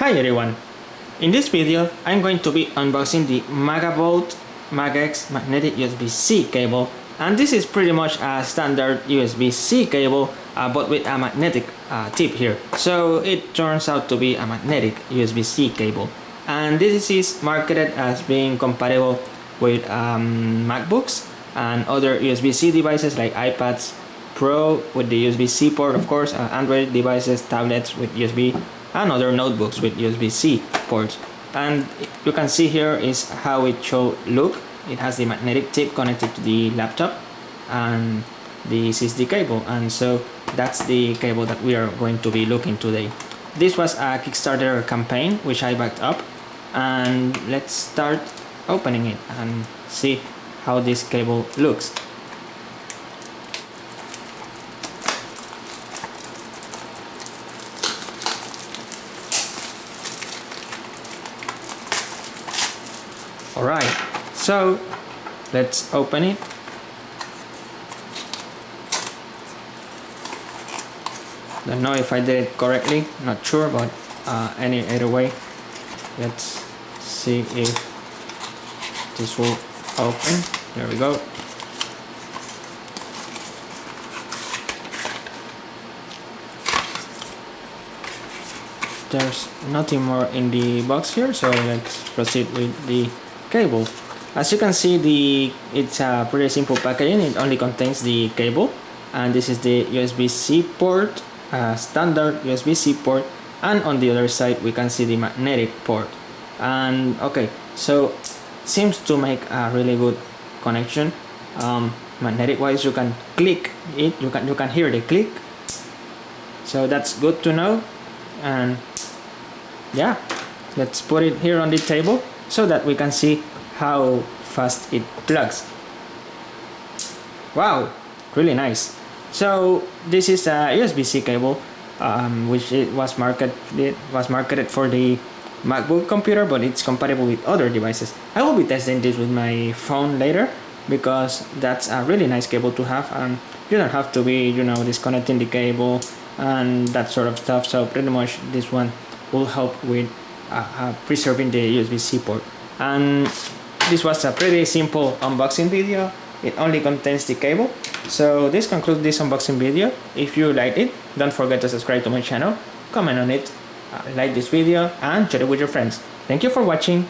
Hi everyone! In this video, I'm going to be unboxing the MagaBolt MagX magnetic USB-C cable, and this is pretty much a standard USB-C cable but with a magnetic tip here. So it turns out to be a magnetic USB-C cable, and this is marketed as being compatible with MacBooks and other USB-C devices like iPads Pro with the USB-C port, of course, Android devices, tablets with USB, and other notebooks with USB-C ports. And you can see here is how it should look. It has the magnetic tip connected to the laptop, and this is the cable, and so that's the cable that we are going to be looking today. This was a Kickstarter campaign which I backed up, and let's start opening it and see how this cable looks. Alright, so let's open it. Don't know if I did it correctly, not sure, but either way, let's see if this will open. There we go. There's nothing more in the box here, so let's proceed with the cable. As you can see, it's a pretty simple packaging. It only contains the cable, and this is the USB-C port, standard USB-C port, and on the other side we can see the magnetic port. And okay, so seems to make a really good connection. Magnetic wise, you can click it, you can hear the click, so that's good to know. And yeah, let's put it here on the table so that we can see how fast it plugs. Wow, really nice. So this is a USB-C cable, which it was marketed for the MacBook computer, but it's compatible with other devices. I will be testing this with my phone later, because that's a really nice cable to have, and you don't have to be, disconnecting the cable and that sort of stuff. So pretty much this one will help with preserving the USB-C port. And this was a pretty simple unboxing video. It only contains the cable. So this concludes this unboxing video. If you liked it, don't forget to subscribe to my channel, comment on it, like this video, and share it with your friends. Thank you for watching.